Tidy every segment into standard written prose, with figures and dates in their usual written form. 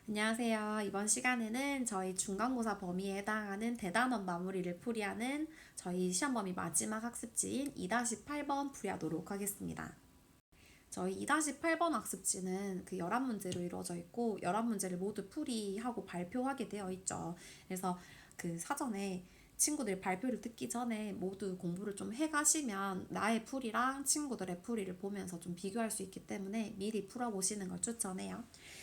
안녕하세요. 이번 시간에는 저희 중간고사 범위에 해당하는 대단원 마무리를 풀이하는 저희 시험 범위 마지막 학습지인 2-8번 풀이하도록 하겠습니다. 저희 2-8번 학습지는 그 11문제로 이루어져 있고 11문제를 모두 풀이하고 발표하게 되어 있죠. 그래서 그 사전에 친구들 발표를 듣기 전에 모두 공부를 좀 해가시면 나의 풀이랑 친구들의 풀이를 보면서 좀 비교할 수 있기 때문에 미리 풀어보시는 걸 추천해요.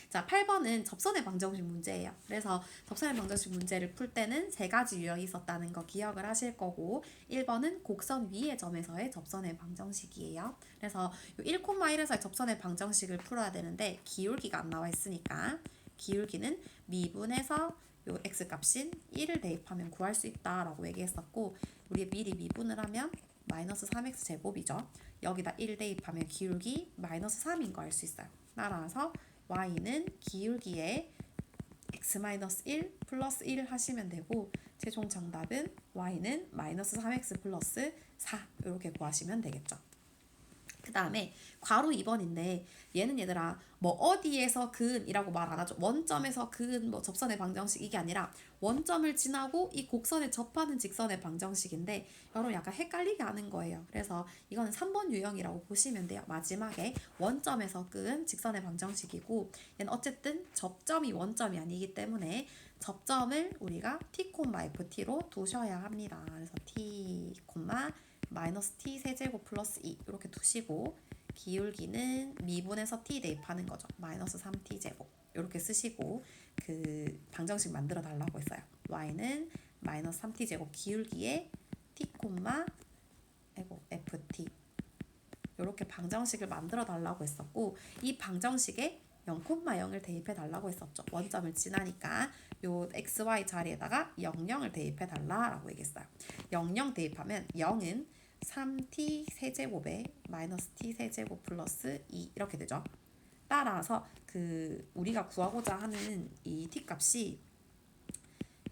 자, 8번은 접선의 방정식 문제예요. 그래서 접선의 방정식 문제를 풀 때는 세 가지 유형이 있었다는 거 기억을 하실 거고 1번은 곡선 위의 점에서의 접선의 방정식이에요. 그래서 1,1에서의 접선의 방정식을 풀어야 되는데 기울기가 안 나와 있으니까 기울기는 미분해서 요 x값인 1을 대입하면 구할 수 있다라고 얘기했었고 우리 미리 미분을 하면 마이너스 3x 제곱이죠. 여기다 1 대입하면 기울기 마이너스 3인 거 알 수 있어요. 따라서 y는 기울기에 x-1 플러스 1 하시면 되고 최종 정답은 y는 마이너스 3x 플러스 4 이렇게 구하시면 되겠죠. 그 다음에 괄호 2번인데 얘는 얘들아 뭐 어디에서 근이라고 말 안 하죠. 원점에서 근 뭐 접선의 방정식 이게 아니라 원점을 지나고 이 곡선에 접하는 직선의 방정식인데 여러분 약간 헷갈리게 하는 거예요. 그래서 이거는 3번 유형이라고 보시면 돼요. 마지막에 원점에서 근 직선의 방정식이고 얘는 어쨌든 접점이 원점이 아니기 때문에 접점을 우리가 t, ft로 두셔야 합니다. 그래서 t, 마이너스 t 세제곱 플러스 2 이렇게 두시고 기울기는 미분해서 t 대입하는 거죠. 마이너스 3t 제곱 이렇게 쓰시고 그 방정식 만들어 달라고 했어요. y는 마이너스 3t 제곱 기울기에 t, ft 이렇게 방정식을 만들어 달라고 했었고 이 방정식에 0,0을 대입해 달라고 했었죠. 원점을 지나니까 요 xy 자리에다가 00을 대입해 달라라고 얘기했어요. 00 대입하면 0은 3t 세제곱에 마이너스 t 세제곱 플러스 2 이렇게 되죠. 따라서 그 우리가 구하고자 하는 이 t 값이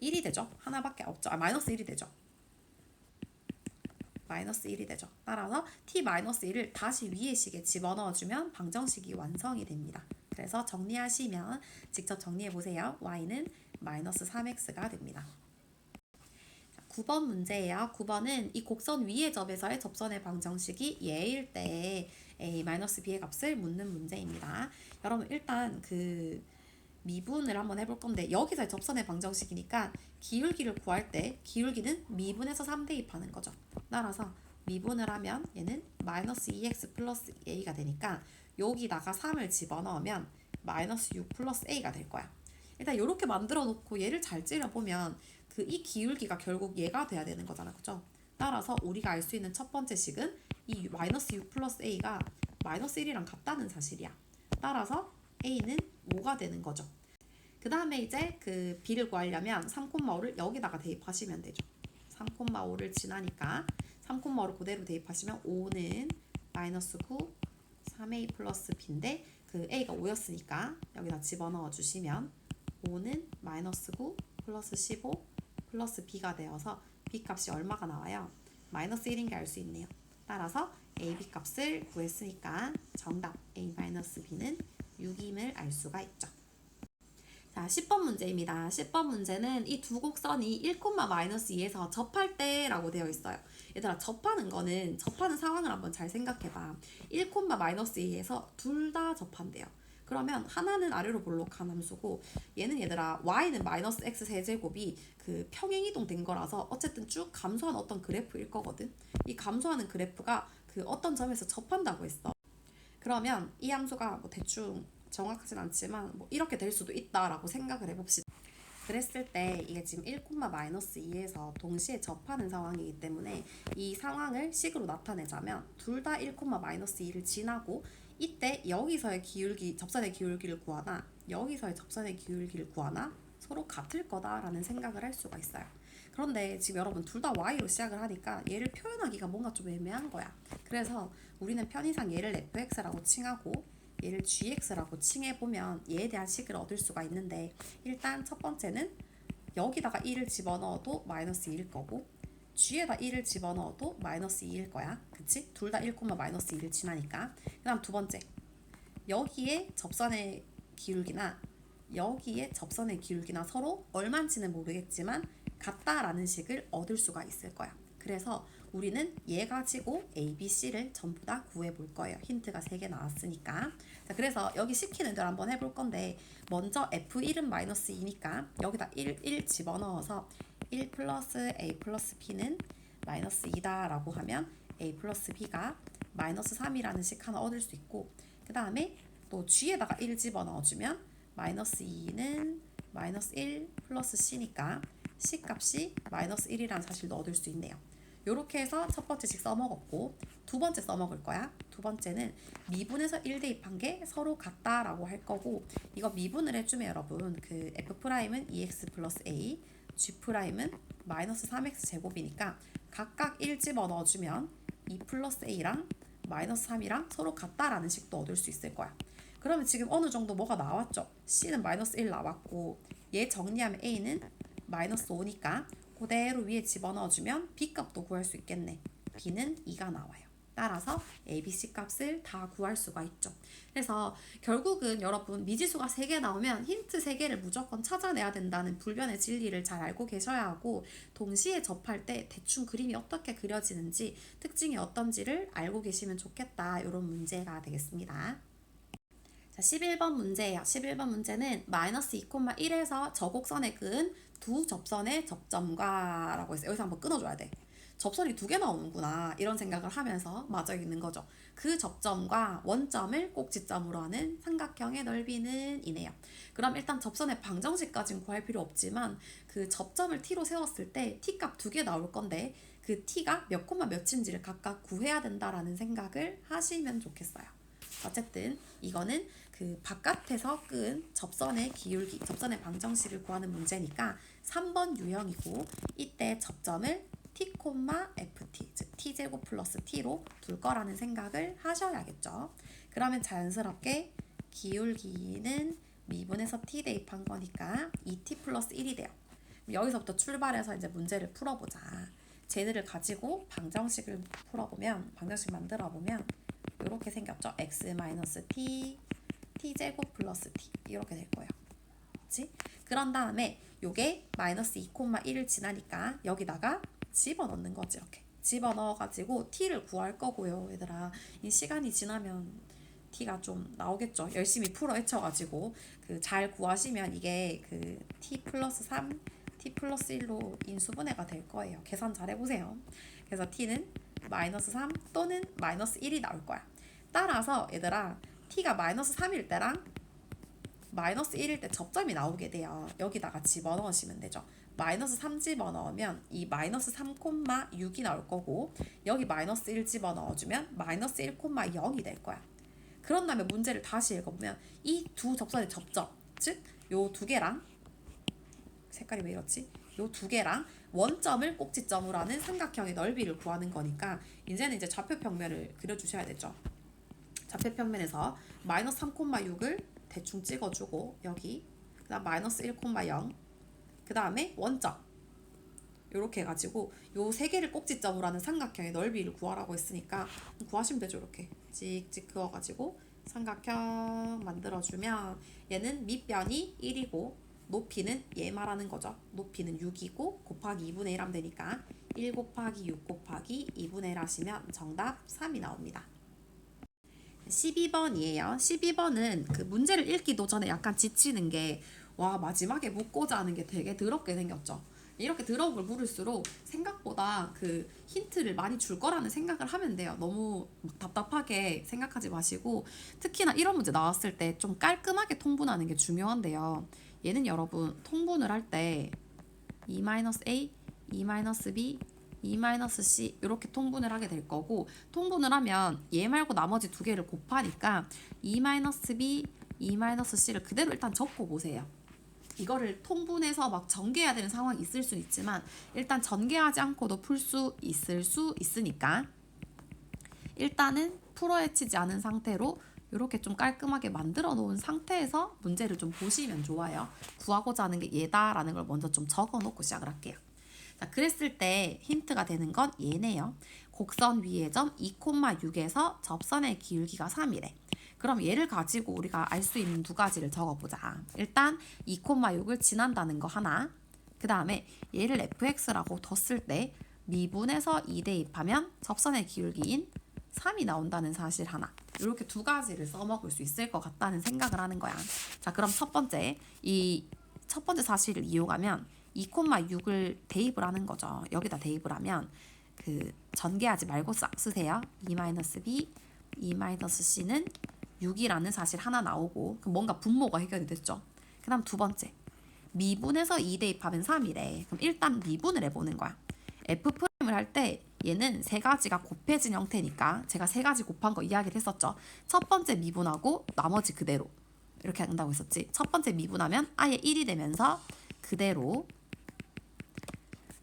1이 되죠. 하나밖에 없죠. 마이너스 1이 되죠. 마이너스 1이 되죠. 따라서 t-1을 다시 위의 식에 집어넣어주면 방정식이 완성이 됩니다. 그래서 정리하시면 직접 정리해보세요. y는 마이너스 3x가 됩니다. 9번 문제예요. 9번은 이 곡선 위의 점에서의 접선의 방정식이 예일 때 a-b의 값을 묻는 문제입니다. 여러분 일단 그 미분을 한번 해볼 건데 여기서 접선의 방정식이니까 기울기를 구할 때 기울기는 미분해서 3 대입하는 거죠. 따라서 미분을 하면 얘는 마이너스 2x 플러스 a가 되니까 여기다가 3을 집어넣으면 마이너스 6 플러스 a가 될 거야. 일단 이렇게 만들어 놓고 얘를 잘 찔러보면 그 이 기울기가 결국 얘가 돼야 되는 거잖아. 그죠? 따라서 우리가 알 수 있는 첫 번째 식은 이 마이너스 6 플러스 a가 마이너스 1이랑 같다는 사실이야. 따라서 a는 5가 되는 거죠. 그 다음에 이제 그 b를 구하려면 3,5를 여기다가 대입하시면 되죠. 3,5를 지나니까 3,5를 그대로 대입하시면 5는 마이너스 9, 3a 플러스 b인데 그 a가 5였으니까 여기다 집어넣어 주시면 5는 마이너스 9 플러스 15 플러스 b가 되어서 b 값이 얼마가 나와요? 마이너스 1인 게 알 수 있네요. 따라서 ab 값을 구했으니까 정답 a-b는 6임을 알 수가 있죠. 자, 10번 문제입니다. 10번 문제는 이 두 곡선이 1,-2에서 접할 때라고 되어 있어요. 얘들아, 접하는 상황을 한번 잘 생각해봐. 1,-2에서 둘 다 접한대요. 그러면 하나는 아래로 볼록한 함수고 얘는 얘들아 y는 마이너스 x 세제곱이 그 평행이동 된 거라서 어쨌든 쭉 감소하는 어떤 그래프일 거거든. 이 감소하는 그래프가 그 어떤 점에서 접한다고 했어. 그러면 이 함수가 뭐 대충 정확하진 않지만 뭐 이렇게 될 수도 있다라고 생각을 해봅시다. 그랬을 때 이게 지금 1,-2에서 동시에 접하는 상황이기 때문에 이 상황을 식으로 나타내자면 둘 다 1,-2를 지나고 이때 여기서의 기울기, 접선의 기울기를 구하나 여기서의 접선의 기울기를 구하나 서로 같을 거다라는 생각을 할 수가 있어요. 그런데 지금 여러분 둘 다 y로 시작을 하니까 얘를 표현하기가 뭔가 좀 애매한 거야. 그래서 우리는 편의상 얘를 fx라고 칭하고 얘를 gx라고 칭해보면 얘에 대한 식을 얻을 수가 있는데 일단 첫 번째는 여기다가 1을 집어넣어도 마이너스 2일 거고 g에다 1을 집어넣어도 마이너스 2일 거야. 그치? 둘 다 1, 마이너스 2를 지나니까. 그 다음 두 번째 여기에 접선의 기울기나 여기에 접선의 기울기나 서로 얼마인지는 모르겠지만 같다라는 식을 얻을 수가 있을 거야. 그래서 우리는 얘 가지고 A, B, C를 전부 다 구해 볼 거예요. 힌트가 3개 나왔으니까. 자, 그래서 여기 시키는 대로 한번 해볼 건데 먼저 F1은 마이너스 2니까 여기다 1 집어넣어서 1 플러스 A 플러스 B는 마이너스 2다 라고 하면 A 플러스 B가 마이너스 3이라는 식 하나 얻을 수 있고, 그 다음에 또 G에다가 1 집어넣어주면 마이너스 2는 마이너스 1 플러스 C니까 C 값이 마이너스 1이라는 사실도 얻을 수 있네요. 이렇게 해서 첫 번째씩 써먹었고, 두 번째 써먹을 거야. 두 번째는 미분에서 1 대입한 게 서로 같다라고 할 거고, 이거 미분을 해주면 여러분 그 F'은 2x 플러스 a, G'은 마이너스 3x 제곱이니까 각각 1 집어넣어주면 2 플러스 a랑 마이너스 3이랑 서로 같다라는 식도 얻을 수 있을 거야. 그러면 지금 어느 정도 뭐가 나왔죠? C는 마이너스 1 나왔고, 얘 정리하면 A는 마이너스 5니까 그대로 위에 집어넣어주면 B 값도 구할 수 있겠네. B는 2가 나와요. 따라서 A, B, C 값을 다 구할 수가 있죠. 그래서 결국은 여러분 미지수가 3개 나오면 힌트 3개를 무조건 찾아내야 된다는 불변의 진리를 잘 알고 계셔야 하고, 동시에 접할 때 대충 그림이 어떻게 그려지는지 특징이 어떤지를 알고 계시면 좋겠다. 이런 문제가 되겠습니다. 자, 11번 문제예요. 11번 문제는 마이너스 2,1에서 저곡선에 그은 두 접선의 접점과 라고 했어요. 여기서 한번 끊어줘야 돼. 접선이 2개 나오는구나 이런 생각을 하면서 맞아 있는 거죠. 그 접점과 원점을 꼭지점으로 하는 삼각형의 넓이는 이네요. 그럼 일단 접선의 방정식까지는 구할 필요 없지만 그 접점을 t로 세웠을 때 t 값 2개 나올 건데 그 t가 몇 콤마 몇인지를 각각 구해야 된다라는 생각을 하시면 좋겠어요. 어쨌든 이거는 그 바깥에서 끈 접선의 기울기, 접선의 방정식을 구하는 문제니까 3번 유형이고, 이때 접점을 t, ft, 즉 t제곱 플러스 t로 둘 거라는 생각을 하셔야겠죠. 그러면 자연스럽게 기울기는 미분에서 t 대입한 거니까 2t 플러스 1이 돼요. 여기서부터 출발해서 이제 문제를 풀어보자. 쟤들을 가지고 방정식을 풀어보면, 방정식 만들어보면 이렇게 생겼죠. x-t, t제곱 플러스 t 이렇게 될 거예요. 그치? 그런 다음에 요게 마이너스 2,1을 지나니까 여기다가 집어넣는 거지. 이렇게 집어넣어가지고 t를 구할 거고요. 얘들아, 이 시간이 지나면 t가 좀 나오겠죠. 열심히 풀어 헤쳐가지고 그 잘 구하시면 이게 그 t 플러스 3, t 플러스 1로 인수분해가 될 거예요. 계산 잘 해보세요. 그래서 t는 마이너스 3 또는 마이너스 1이 나올 거야. 따라서 얘들아, t가 마이너스 3일 때랑 마이너스 1일 때 접점이 나오게 돼요. 여기다가 집어넣으시면 되죠. 마이너스 3 집어넣으면 이 마이너스 3,6이 나올 거고, 여기 마이너스 1 집어넣어주면 마이너스 1,0이 될 거야. 그런 다음에 문제를 다시 읽어보면 이 두 접선의 접점, 즉 요 두 개랑, 색깔이 왜 이렇지? 요 두 개랑 원점을 꼭지점으로 하는 삼각형의 넓이를 구하는 거니까 이제는 이제 좌표평면을 그려주셔야 되죠. 좌표평면에서 마이너스 3,6을 대충 찍어주고, 여기 그 다음 마이너스 1,0, 그 다음에 원점, 이렇게 해가지고 요 세 개를 꼭지점으로 하는 삼각형의 넓이를 구하라고 했으니까 구하시면 되죠. 이렇게 찍찍 그어가지고 삼각형 만들어주면 얘는 밑변이 1이고 높이는 얘 말하는 거죠. 높이는 6이고 곱하기 2분의 1 하면 되니까 1 곱하기 6 곱하기 2분의 1 하시면 정답 3이 나옵니다. 12번이에요. 12번은 그 문제를 읽기도 전에 약간 지치는 게, 와, 마지막에 묻고자 하는 게 되게 더럽게 생겼죠. 이렇게 더러운 걸 물을수록 생각보다 그 힌트를 많이 줄 거라는 생각을 하면 돼요. 너무 막 답답하게 생각하지 마시고, 특히나 이런 문제 나왔을 때 좀 깔끔하게 통분하는 게 중요한데요. 얘는 여러분 통분을 할 때 E-A, E-B, E-C 이렇게 통분을 하게 될 거고, 통분을 하면 얘 말고 나머지 두 개를 곱하니까 E-B, E-C를 그대로 일단 적고 보세요. 이거를 통분해서 막 전개해야 되는 상황이 있을 수 있지만 일단 전개하지 않고도 풀 수 있을 수 있으니까 일단은 풀어 헤치지 않은 상태로 이렇게 좀 깔끔하게 만들어 놓은 상태에서 문제를 좀 보시면 좋아요. 구하고자 하는 게 얘다라는 걸 먼저 좀 적어 놓고 시작을 할게요. 자, 그랬을 때 힌트가 되는 건 얘네요. 곡선 위의 점 2,6에서 접선의 기울기가 3이래. 그럼 얘를 가지고 우리가 알 수 있는 두 가지를 적어보자. 일단 2,6을 지난다는 거 하나. 그 다음에 얘를 fx라고 뒀을 때 미분에서 2 대입하면 접선의 기울기인 3이 나온다는 사실 하나. 이렇게 두 가지를 써먹을 수 있을 것 같다는 생각을 하는 거야. 자, 그럼 첫 번째, 이 첫 번째 사실을 이용하면 2,6을 대입을 하는 거죠. 여기다 대입을 하면 그 전개하지 말고 쓰세요. 2-b, 2-c는 6이라는 사실 하나 나오고 그럼 뭔가 분모가 해결이 됐죠. 그 다음 두 번째, 미분에서 2 대입하면 3이래. 그럼 일단 미분을 해보는 거야. F'을 할 때 얘는 세 가지가 곱해진 형태니까 제가 세 가지 곱한 거 이야기를 했었죠. 첫 번째 미분하고 나머지 그대로 이렇게 한다고 했었지. 첫 번째 미분하면 아예 1이 되면서 그대로,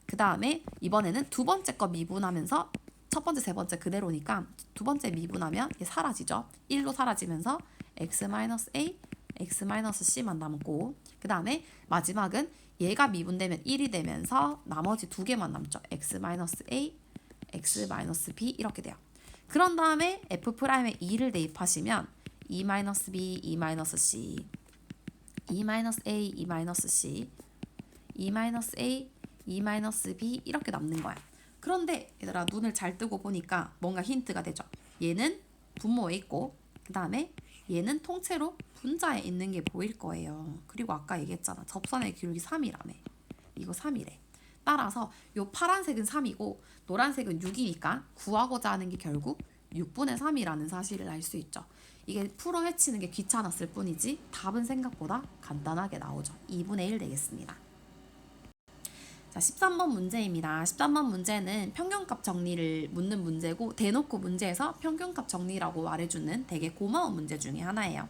그 다음에 이번에는 두 번째 거 미분하면서 첫 번째, 세 번째 그대로니까 두 번째 미분하면 이게 사라지죠. 1로 사라지면서 x-a, x-c만 남고, 그 다음에 마지막은 얘가 미분되면 1이 되면서 나머지 두 개만 남죠. x-a, x-b 이렇게 돼요. 그런 다음에 f'에 2를 대입하시면 2-b, 2-c, 2-a, 2-c, 2-a, 2-b 이렇게 남는 거야. 그런데 얘들아 눈을 잘 뜨고 보니까 뭔가 힌트가 되죠. 얘는 분모에 있고 그 다음에 얘는 통째로 분자에 있는 게 보일 거예요. 그리고 아까 얘기했잖아. 접선의 기울기 3이라며. 이거 3이래. 따라서 요 파란색은 3이고 노란색은 6이니까 구하고자 하는 게 결국 6분의 3이라는 사실을 알 수 있죠. 이게 풀어 헤치는 게 귀찮았을 뿐이지 답은 생각보다 간단하게 나오죠. 2분의 1 되겠습니다. 자, 13번 문제입니다. 13번 문제는 평균값 정리를 묻는 문제고 대놓고 문제에서 평균값 정리라고 말해주는 되게 고마운 문제 중에 하나예요.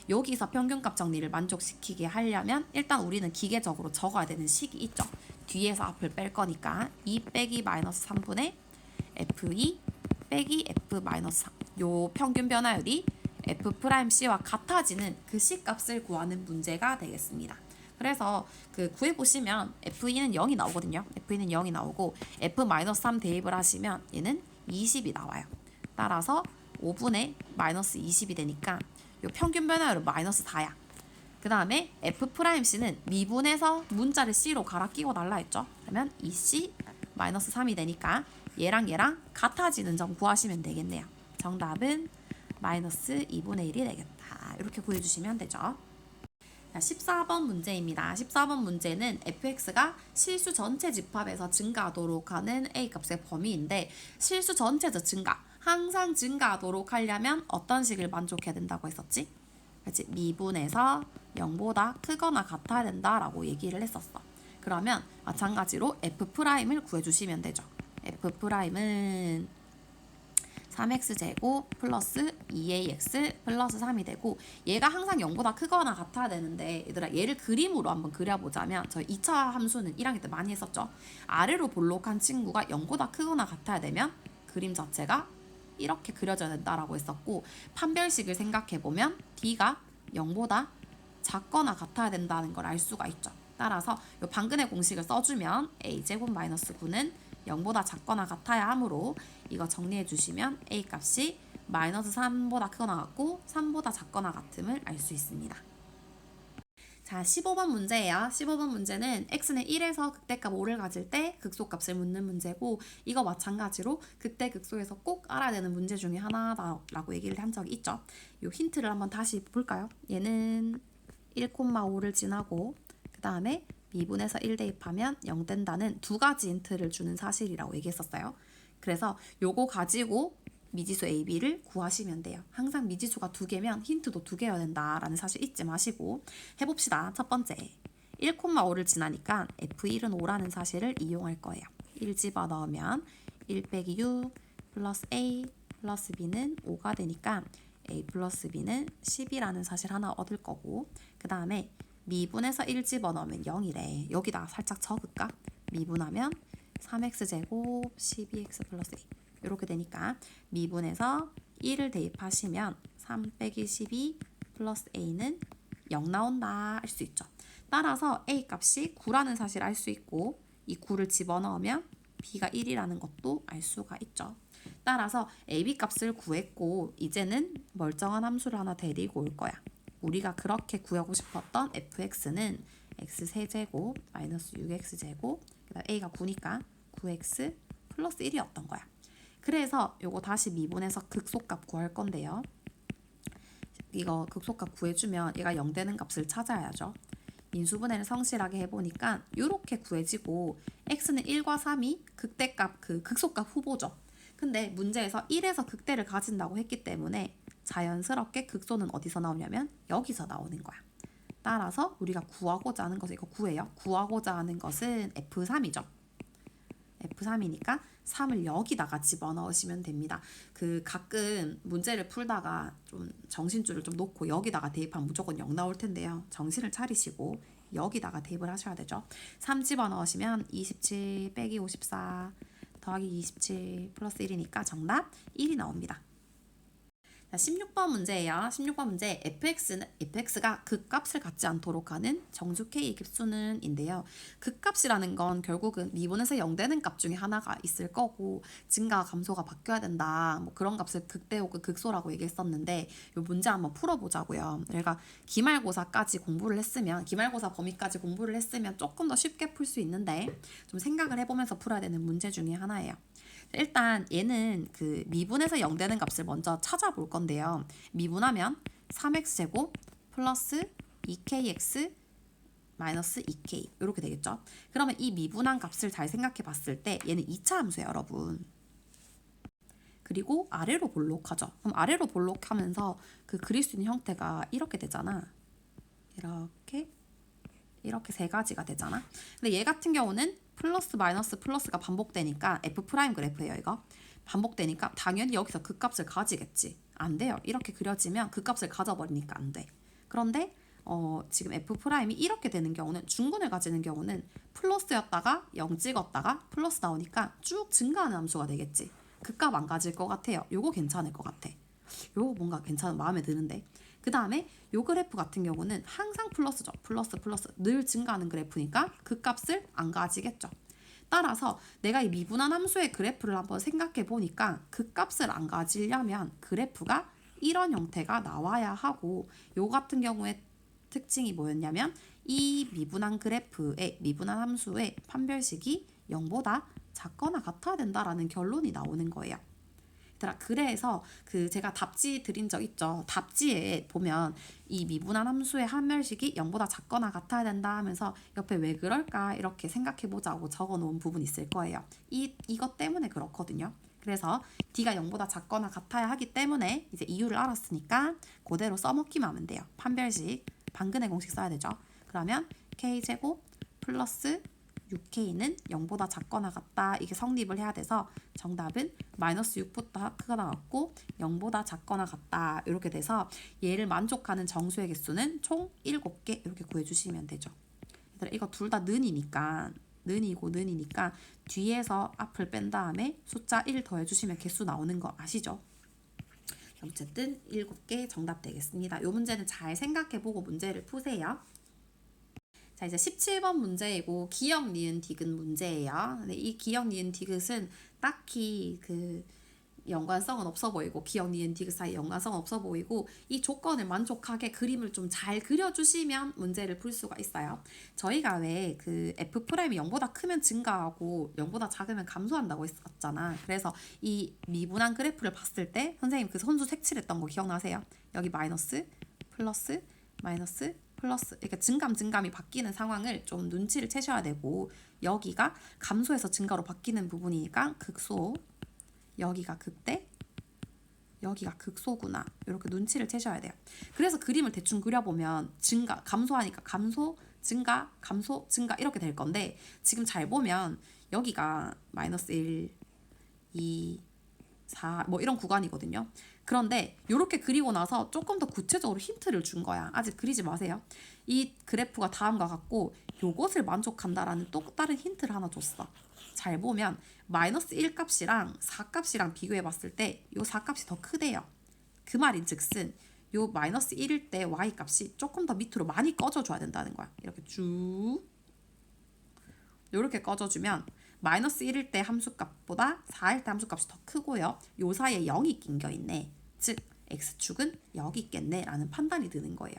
여기서 평균값 정리를 만족시키게 하려면 일단 우리는 기계적으로 적어야 되는 식이 있죠. 뒤에서 앞을 뺄 거니까 2 빼기 마이너스 3분의 f2 빼기 f 마이너스 3. 요 평균 변화율이 f'C와 같아지는 그 C값을 구하는 문제가 되겠습니다. 그래서 그 구해보시면 F2는 0이 나오거든요. F2는 0이 나오고 F-3 대입을 하시면 얘는 20이 나와요. 따라서 5분의 마이너스 20이 되니까 요 평균 변화율은 마이너스 4야. 그 다음에 F'C는 미분해서 문자를 C로 갈아 끼고 달라 했죠. 그러면 2C 마이너스 3이 되니까 얘랑 얘랑 같아지는 점 구하시면 되겠네요. 정답은 마이너스 2분의 1이 되겠다. 이렇게 구해주시면 되죠. 14번 문제입니다. 14번 문제는 fx가 실수 전체 집합에서 증가하도록 하는 a값의 범위인데 실수 전체적 증가, 항상 증가하도록 하려면 어떤 식을 만족해야 된다고 했었지? 그렇지? 미분에서 0보다 크거나 같아야 된다라고 얘기를 했었어. 그러면 마찬가지로 f'을 구해주시면 되죠. f'은 3x제곱 플러스 2ax 플러스 3이 되고 얘가 항상 0보다 크거나 같아야 되는데 얘들아 얘를 그림으로 한번 그려보자면 저희 2차 함수는 1학년 때 많이 했었죠. 아래로 볼록한 친구가 0보다 크거나 같아야 되면 그림 자체가 이렇게 그려져야 된다라고 했었고 판별식을 생각해보면 d가 0보다 작거나 같아야 된다는 걸 알 수가 있죠. 따라서 이 방근의 공식을 써주면 a제곱 마이너스 9는 0보다 작거나 같아야 하므로 이거 정리해 주시면 a 값이 마이너스 3보다 크거나 같고 3보다 작거나 같음을 알 수 있습니다. 자, 15번 문제예요. 15번 문제는 x는 1에서 극대값 5를 가질 때 극소값을 묻는 문제고 이거 마찬가지로 극대 극소에서 꼭 알아야 되는 문제 중에 하나다라고 얘기를 한 적이 있죠. 이 힌트를 한번 다시 볼까요? 얘는 1,5를 지나고 그 다음에 미분에서 1 대입하면 0 된다는 두 가지 힌트를 주는 사실이라고 얘기했었어요. 그래서 요거 가지고 미지수 A, B를 구하시면 돼요. 항상 미지수가 두 개면 힌트도 두 개여야 된다라는 사실 잊지 마시고 해봅시다. 첫 번째 1,5를 지나니까 F1은 5라는 사실을 이용할 거예요. 1 집어넣으면 1 빼기 6 플러스 A 플러스 B는 5가 되니까 A 플러스 B는 10이라는 사실 하나 얻을 거고 그 다음에 미분에서 1 집어넣으면 0이래. 여기다 살짝 적을까? 미분하면 3x제곱 12x 플러스 a 이렇게 되니까 미분에서 1을 대입하시면 3 빼기 12 플러스 a는 0 나온다 할 수 있죠. 따라서 a 값이 9라는 사실을 알 수 있고 이 9를 집어넣으면 b가 1이라는 것도 알 수가 있죠. 따라서 AB 값을 구했고 이제는 멀쩡한 함수를 하나 데리고 올 거야. 우리가 그렇게 구하고 싶었던 fx는 x 세제곱 마이너스 6x제곱 그다음 a가 9니까 9x 플러스 1이었던 거야. 그래서 요거 다시 미분해서 극소값 구할 건데요. 이거 극소값 구해주면 얘가 0 되는 값을 찾아야죠. 인수분해를 성실하게 해보니까 이렇게 구해지고 x는 1과 3이 극대값 그 극소값 후보죠. 근데 문제에서 1에서 극대를 가진다고 했기 때문에 자연스럽게 극소는 어디서 나오냐면 여기서 나오는 거야. 따라서 우리가 구하고자 하는 것은 이거 구해요. 구하고자 하는 것은 F3이죠. F3이니까 3을 여기다가 집어넣으시면 됩니다. 그 가끔 문제를 풀다가 좀 정신줄을 좀 놓고 여기다가 대입하면 무조건 0 나올 텐데요. 정신을 차리시고 여기다가 대입을 하셔야 되죠. 3 집어넣으시면 27 빼기 54 더하기 27 플러스 1이니까 정답 1이 나옵니다. 자, 16번 문제예요. 16번 문제 fx가 극값을 갖지 않도록 하는 정수 k의 깁수는 인데요. 극값이라는 건 결국은 미분에서 0 되는 값 중에 하나가 있을 거고 증가와 감소가 바뀌어야 된다. 뭐 그런 값을 극대 혹은 극소라고 얘기했었는데 이 문제 한번 풀어보자고요. 내가 기말고사까지 공부를 했으면 기말고사 범위까지 공부를 했으면 조금 더 쉽게 풀 수 있는데 좀 생각을 해보면서 풀어야 되는 문제 중에 하나예요. 일단 얘는 그 미분에서 0 되는 값을 먼저 찾아볼 건데요. 미분하면 3x제곱 플러스 2kx 마이너스 2k 이렇게 되겠죠. 그러면 이 미분한 값을 잘 생각해 봤을 때 얘는 2차 함수예요, 여러분. 그리고 아래로 볼록하죠. 그럼 아래로 볼록하면서 그 그릴 수 있는 형태가 이렇게 되잖아. 이렇게 세 가지가 되잖아. 근데 얘 같은 경우는 플러스 마이너스 플러스가 반복되니까 F 프라임 그래프예요, 이거. 반복되니까 당연히 여기서 그 값을 가지겠지. 안 돼요. 이렇게 그려지면 그 값을 가져버리니까 안 돼. 그런데 지금 F 프라임이 이렇게 되는 경우는 중근을 가지는 경우는 플러스였다가 0 찍었다가 플러스 나오니까 쭉 증가하는 함수가 되겠지. 그 값 안 가질 것 같아요. 요거 괜찮을 것 같아. 요거 뭔가 괜찮은 마음에 드는데. 그 다음에 요 그래프 같은 경우는 항상 플러스죠. 플러스 늘 증가하는 그래프니까 그 값을 안 가지겠죠. 따라서 내가 이 미분한 함수의 그래프를 한번 생각해 보니까 그 값을 안 가지려면 그래프가 이런 형태가 나와야 하고 요 같은 경우에 특징이 뭐였냐면 이 미분한 그래프의 미분한 함수의 판별식이 0보다 작거나 같아야 된다라는 결론이 나오는 거예요. 그래서 그 제가 답지 드린 적 있죠. 답지에 보면 이 미분한 함수의 함열식이 0보다 작거나 같아야 된다 하면서 옆에 왜 그럴까 이렇게 생각해 보자고 적어 놓은 부분이 있을 거예요. 이것 때문에 그렇거든요. 그래서 D가 0보다 작거나 같아야 하기 때문에 이제 이유를 알았으니까 그대로 써먹기만 하면 돼요. 판별식 방근의 공식 써야 되죠. 그러면 K제곱 플러스 6K는 0보다 작거나 같다. 이게 성립을 해야 돼서 정답은 마이너스 6보다 크거나 같고 0보다 작거나 같다. 이렇게 돼서 얘를 만족하는 정수의 개수는 총 7개 이렇게 구해주시면 되죠. 얘들아 이거 둘 다 는이니까 는이니까 뒤에서 앞을 뺀 다음에 숫자 1 더해주시면 개수 나오는 거 아시죠? 어쨌든 7개 정답 되겠습니다. 이 문제는 잘 생각해보고 문제를 푸세요. 자, 이제 17번 문제이고 기역, 니은, 디귿 문제예요. 근데 이 기역, 니은, 디귿은 딱히 그 연관성은 없어 보이고 기역, 니은, 디귿 사이 연관성은 없어 보이고 이 조건을 만족하게 그림을 좀 잘 그려주시면 문제를 풀 수가 있어요. 저희가 왜 그 F 프라임이 0보다 크면 증가하고 0보다 작으면 감소한다고 했었잖아. 그래서 이 미분한 그래프를 봤을 때 선생님 그 선수 색칠했던 거 기억나세요? 여기 마이너스, 플러스, 마이너스, 플러스 이렇게 증감이 바뀌는 상황을 좀 눈치를 채셔야 되고 여기가 감소해서 증가로 바뀌는 부분이니까 극소 여기가 극대 여기가 극소구나 이렇게 눈치를 채셔야 돼요. 그래서 그림을 대충 그려보면 증가 감소하니까 감소 증가 감소 증가 이렇게 될 건데 지금 잘 보면 여기가 마이너스 1 2 4 뭐 이런 구간이거든요. 그런데 이렇게 그리고 나서 조금 더 구체적으로 힌트를 준 거야. 아직 그리지 마세요. 이 그래프가 다음과 같고 요것을 만족한다라는 또 다른 힌트를 하나 줬어. 잘 보면 마이너스 1 값이랑 4 값이랑 비교해 봤을 때 요 4 값이 더 크대요. 그 말인 즉슨 요 마이너스 1일 때 y 값이 조금 더 밑으로 많이 꺼져줘야 된다는 거야. 이렇게 쭉 이렇게 꺼져주면 마이너스 1일 때 함수값보다 4일 때 함수값이 더 크고요. 요 사이에 0이 낀겨 있네. 즉 x축은 여기 있겠네 라는 판단이 드는 거예요.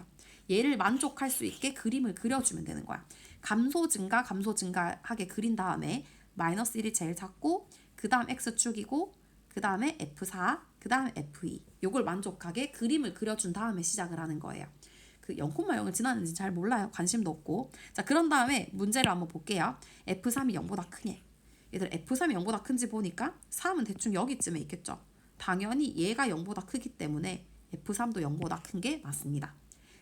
얘를 만족할 수 있게 그림을 그려주면 되는 거야. 감소 증가하게 그린 다음에 마이너스 1이 제일 작고 그 다음 x축이고 그 다음에 F4 그 다음에 F2 요걸 만족하게 그림을 그려준 다음에 시작을 하는 거예요. 그 0,0을 지났는지 잘 몰라요. 관심도 없고. 자, 그런 다음에 문제를 한번 볼게요. F3이 0보다 크니. 얘들 F3이 0보다 큰지 보니까 3은 대충 여기쯤에 있겠죠. 당연히 얘가 0보다 크기 때문에 F3도 0보다 큰 게 맞습니다.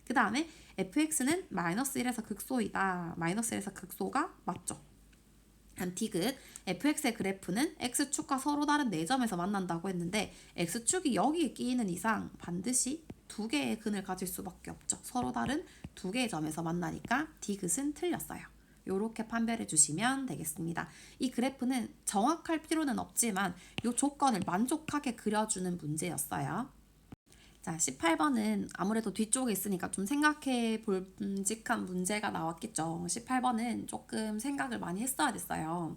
그 다음에 fx는 마이너스 1에서 극소이다. 마이너스 1에서 극소가 맞죠. 디귿 fx의 그래프는 x축과 서로 다른 4점에서 만난다고 했는데 x축이 여기에 끼이는 이상 반드시 두 개의 근을 가질 수밖에 없죠. 서로 다른 두 개의 점에서 만나니까 디귿은 틀렸어요. 이렇게 판별해 주시면 되겠습니다. 이 그래프는 정확할 필요는 없지만 이 조건을 만족하게 그려주는 문제였어요. 자, 18번은 아무래도 뒤쪽에 있으니까 좀 생각해 볼직한 문제가 나왔겠죠. 18번은 조금 생각을 많이 했어야 됐어요.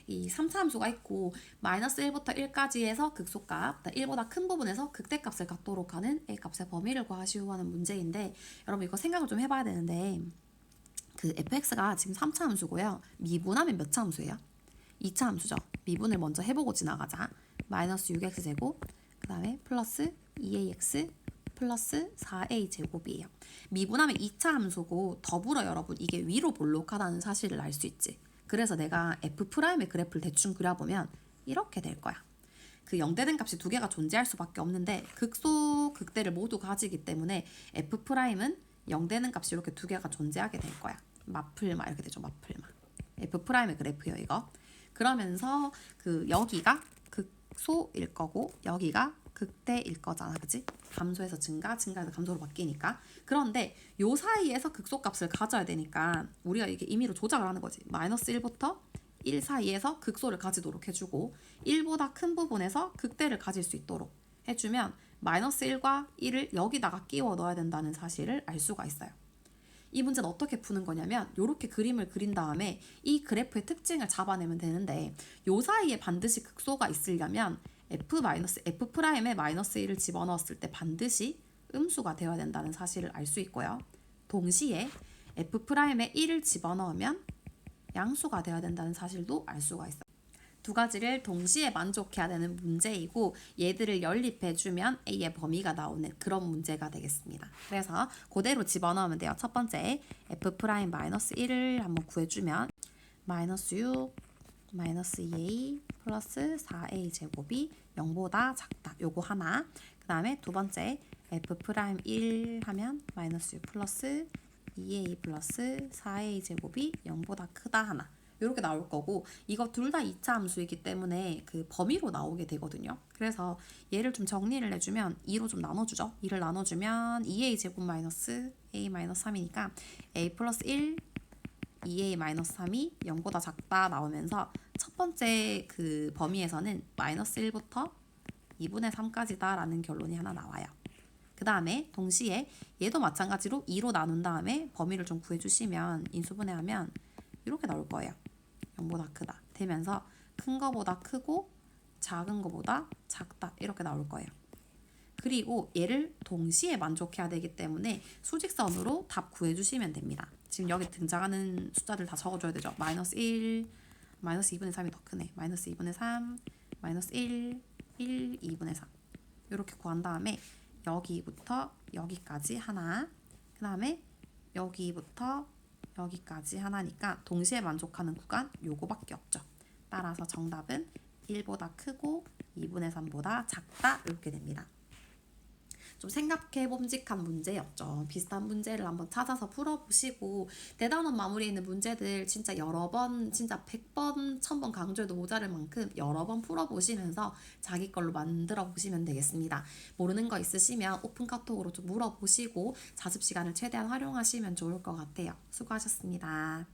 이 3차 함수가 있고 마이너스 1부터 1까지 해서 극소값, 1보다 큰 부분에서 극대값을 갖도록 하는 A값의 범위를 구하시오 하는 문제인데 여러분 이거 생각을 좀 해봐야 되는데 그 fx가 지금 3차 함수고요. 미분하면 몇 차 함수예요? 2차 함수죠. 미분을 먼저 해보고 지나가자. 마이너스 6x제곱 그 다음에 플러스 2ax 플러스 4a 제곱이에요. 미분하면 2차 함수고 더불어 여러분 이게 위로 볼록하다는 사실을 알 수 있지. 그래서 내가 f'의 그래프를 대충 그려보면 이렇게 될 거야. 그 0되는 값이 두 개가 존재할 수밖에 없는데 극소, 극대를 모두 가지기 때문에 f'은 0되는 값이 이렇게 두 개가 존재하게 될 거야. 마플마 이렇게 되죠. 마플마. f'의 그래프요 이거. 그러면서 그 여기가 극소일 거고 여기가 극대일 거잖아. 그치? 감소해서 증가해서 감소로 바뀌니까. 그런데 요 사이에서 극소값을 가져야 되니까 우리가 이게 임의로 조작을 하는 거지. 마이너스 1부터 1 사이에서 극소를 가지도록 해주고 1보다 큰 부분에서 극대를 가질 수 있도록 해주면 마이너스 1과 1을 여기다가 끼워 넣어야 된다는 사실을 알 수가 있어요. 이 문제는 어떻게 푸는 거냐면 이렇게 그림을 그린 다음에 이 그래프의 특징을 잡아내면 되는데 요 사이에 반드시 극소가 있으려면 F'의 마이너스 1을 집어넣었을 때 반드시 음수가 되어야 된다는 사실을 알 수 있고요. 동시에 F'의 1을 집어넣으면 양수가 되어야 된다는 사실도 알 수가 있어요. 두 가지를 동시에 만족해야 되는 문제이고 얘들을 연립해주면 A의 범위가 나오는 그런 문제가 되겠습니다. 그래서 그대로 집어넣으면 돼요. 첫 번째 F'-1을 한번 구해주면 마이너스 6 마이너스 2a 플러스 4a 제곱이 0보다 작다. 요거 하나. 그 다음에 두 번째 F'1 하면 마이너스 6 플러스 2a 플러스 4a 제곱이 0보다 크다 하나. 이렇게 나올 거고 이거 둘 다 2차 함수이기 때문에 그 범위로 나오게 되거든요. 그래서 얘를 좀 정리를 해주면 2로 좀 나눠주죠. 2를 나눠주면 2a 제곱 마이너스 a 마이너스 3이니까 a 플러스 1 2a-3이 0보다 작다 나오면서 첫 번째 그 범위에서는 마이너스 1부터 2분의 3까지다 라는 결론이 하나 나와요. 그 다음에 동시에 얘도 마찬가지로 2로 나눈 다음에 범위를 좀 구해주시면 인수분해하면 이렇게 나올 거예요. 0보다 크다 되면서 큰 거보다 크고 작은 거보다 작다 이렇게 나올 거예요. 그리고 얘를 동시에 만족해야 되기 때문에 수직선으로 답 구해주시면 됩니다. 지금 여기 등장하는 숫자들 다 적어줘야 되죠. 마이너스 1, 마이너스 2분의 3이 더 크네. 마이너스 2분의 3, 마이너스 1, 1, 2분의 3 이렇게 구한 다음에 여기부터 여기까지 하나 그 다음에 여기부터 여기까지 하나니까 동시에 만족하는 구간 요거밖에 없죠. 따라서 정답은 1보다 크고 2분의 3보다 작다 이렇게 됩니다. 좀 생각해 봄직한 문제였죠. 비슷한 문제를 한번 찾아서 풀어보시고 대단원 마무리에 있는 문제들 진짜 여러 번 진짜 100번 1000번 강조해도 모자랄 만큼 여러 번 풀어보시면서 자기 걸로 만들어 보시면 되겠습니다. 모르는 거 있으시면 오픈 카톡으로 좀 물어보시고 자습 시간을 최대한 활용하시면 좋을 것 같아요. 수고하셨습니다.